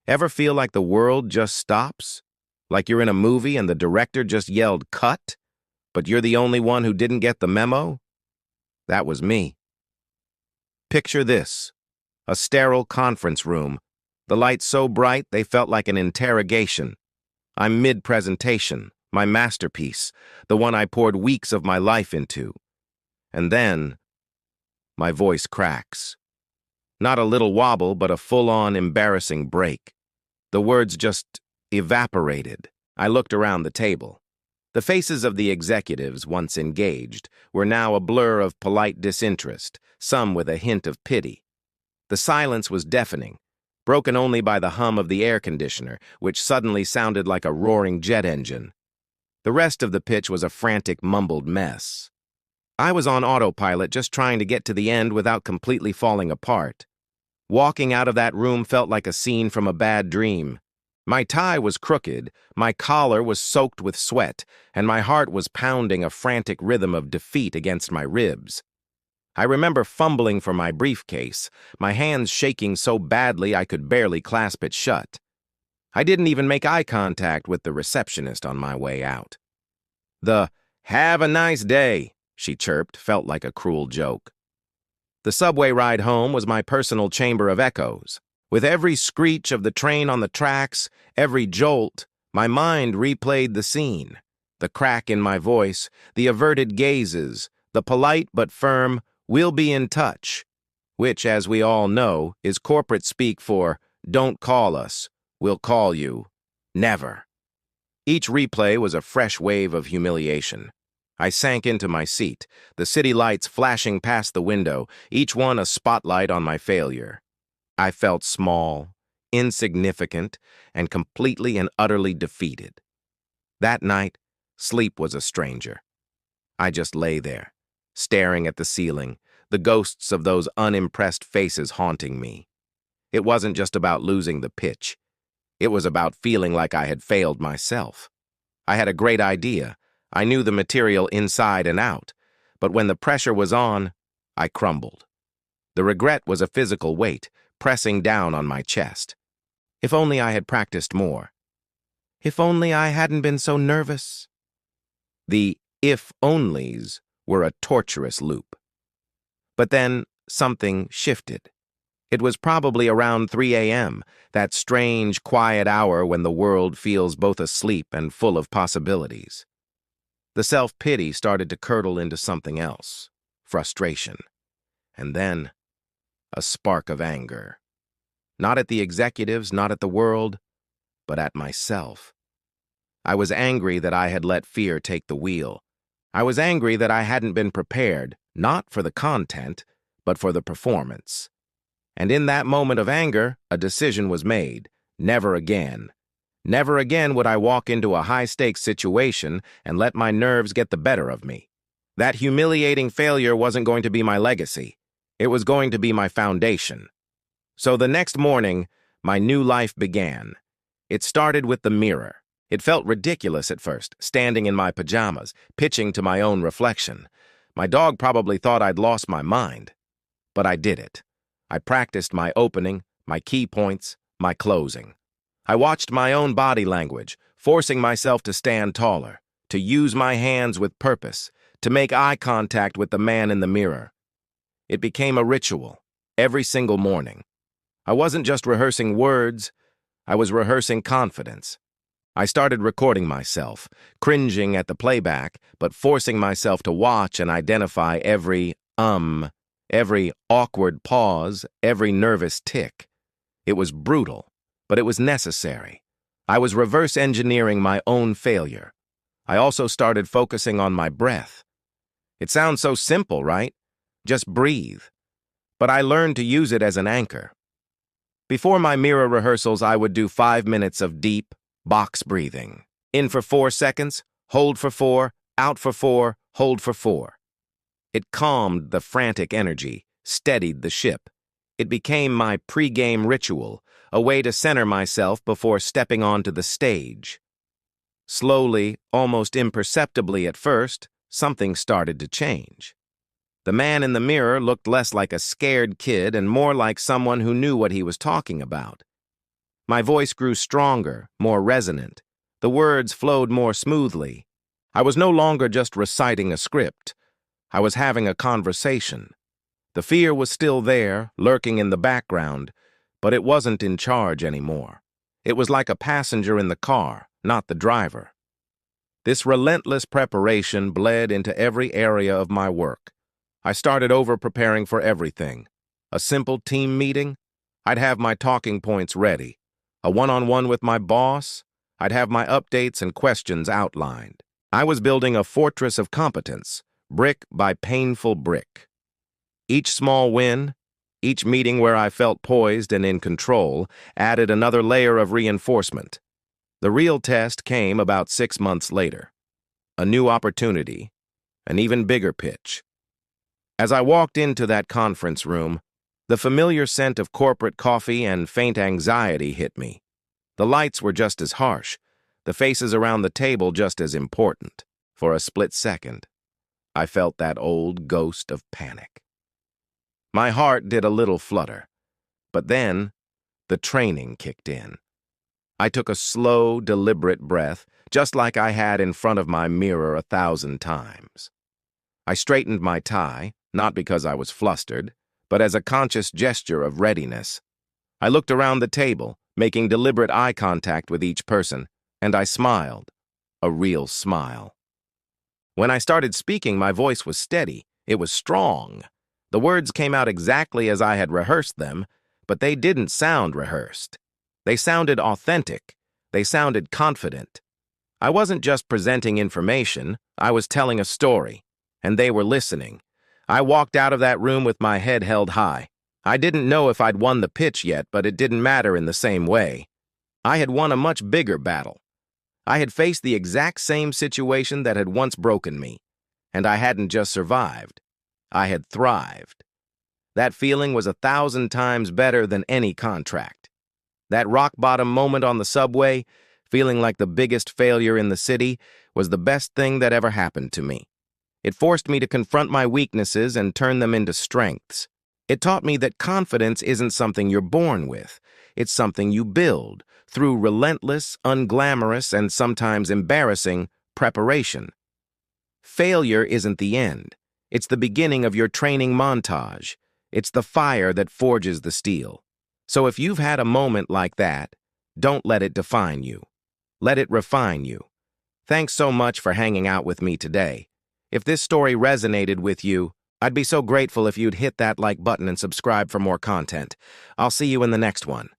Ever feel like the world just stops? Like you're in a movie and the director just yelled, "Cut," but you're the only one who didn't get the memo? That was me. Picture this: a sterile conference room. The lights so bright they felt like an interrogation. I'm mid-presentation, my masterpiece, the one I poured weeks of my life into. And then, my voice cracks. Not a little wobble, but a full-on embarrassing break. The words just evaporated. I looked around the table. The faces of the executives, once engaged, were now a blur of polite disinterest, some with a hint of pity. The silence was deafening, broken only by the hum of the air conditioner, which suddenly sounded like a roaring jet engine. The rest of the pitch was a frantic, mumbled mess. I was on autopilot, just trying to get to the end without completely falling apart. Walking out of that room felt like a scene from a bad dream. My tie was crooked, my collar was soaked with sweat, and my heart was pounding a frantic rhythm of defeat against my ribs. I remember fumbling for my briefcase, my hands shaking so badly I could barely clasp it shut. I didn't even make eye contact with the receptionist on my way out. The "Have a nice day," she chirped, felt like a cruel joke. The subway ride home was my personal chamber of echoes. With every screech of the train on the tracks, every jolt, my mind replayed the scene. The crack in my voice, the averted gazes, the polite but firm "We'll be in touch," which, as we all know, is corporate speak for "Don't call us, we'll call you. Never." Each replay was a fresh wave of humiliation. I sank into my seat, the city lights flashing past the window, each one a spotlight on my failure. I felt small, insignificant, and completely and utterly defeated. That night, sleep was a stranger. I just lay there, staring at the ceiling, the ghosts of those unimpressed faces haunting me. It wasn't just about losing the pitch. It was about feeling like I had failed myself. I had a great idea. I knew the material inside and out. But when the pressure was on, I crumbled. The regret was a physical weight, pressing down on my chest. If only I had practiced more. If only I hadn't been so nervous. The if-onlys were a torturous loop. But then something shifted. It was probably around 3 a.m., that strange, quiet hour when the world feels both asleep and full of possibilities. The self-pity started to curdle into something else, frustration. And then, a spark of anger. Not at the executives, not at the world, but at myself. I was angry that I had let fear take the wheel. I was angry that I hadn't been prepared, not for the content, but for the performance. And in that moment of anger, a decision was made. Never again. Never again would I walk into a high-stakes situation and let my nerves get the better of me. That humiliating failure wasn't going to be my legacy. It was going to be my foundation. So the next morning, my new life began. It started with the mirror. It felt ridiculous at first, standing in my pajamas, pitching to my own reflection. My dog probably thought I'd lost my mind. But I did it. I practiced my opening, my key points, my closing. I watched my own body language, forcing myself to stand taller, to use my hands with purpose, to make eye contact with the man in the mirror. It became a ritual, every single morning. I wasn't just rehearsing words, I was rehearsing confidence. I started recording myself, cringing at the playback, but forcing myself to watch and identify every awkward pause, every nervous tick. It was brutal, but it was necessary. I was reverse engineering my own failure. I also started focusing on my breath. It sounds so simple, right? Just breathe. But I learned to use it as an anchor. Before my mirror rehearsals, I would do 5 minutes of deep, box breathing. In for 4 seconds, hold for 4, out for 4, hold for 4. It calmed the frantic energy, steadied the ship. It became my pre-game ritual, a way to center myself before stepping onto the stage. Slowly, almost imperceptibly at first, something started to change. The man in the mirror looked less like a scared kid and more like someone who knew what he was talking about. My voice grew stronger, more resonant. The words flowed more smoothly. I was no longer just reciting a script. I was having a conversation. The fear was still there, lurking in the background, but it wasn't in charge anymore. It was like a passenger in the car, not the driver. This relentless preparation bled into every area of my work. I started over-preparing for everything. A simple team meeting? I'd have my talking points ready. A one-on-one with my boss? I'd have my updates and questions outlined. I was building a fortress of competence, brick by painful brick. Each small win, each meeting where I felt poised and in control, added another layer of reinforcement. The real test came about 6 months later. A new opportunity, an even bigger pitch. As I walked into that conference room, the familiar scent of corporate coffee and faint anxiety hit me. The lights were just as harsh, the faces around the table just as important. For a split second, I felt that old ghost of panic. My heart did a little flutter, but then the training kicked in. I took a slow, deliberate breath, just like I had in front of my mirror 1,000 times. I straightened my tie, not because I was flustered, but as a conscious gesture of readiness. I looked around the table, making deliberate eye contact with each person, and I smiled, a real smile. When I started speaking, my voice was steady. It was strong. The words came out exactly as I had rehearsed them, but they didn't sound rehearsed. They sounded authentic. They sounded confident. I wasn't just presenting information, I was telling a story, and they were listening. I walked out of that room with my head held high. I didn't know if I'd won the pitch yet, but it didn't matter in the same way. I had won a much bigger battle. I had faced the exact same situation that had once broken me, and I hadn't just survived. I had thrived. That feeling was 1,000 times better than any contract. That rock-bottom moment on the subway, feeling like the biggest failure in the city, was the best thing that ever happened to me. It forced me to confront my weaknesses and turn them into strengths. It taught me that confidence isn't something you're born with. It's something you build through relentless, unglamorous, and sometimes embarrassing preparation. Failure isn't the end. It's the beginning of your training montage. It's the fire that forges the steel. So if you've had a moment like that, don't let it define you. Let it refine you. Thanks so much for hanging out with me today. If this story resonated with you, I'd be so grateful if you'd hit that like button and subscribe for more content. I'll see you in the next one.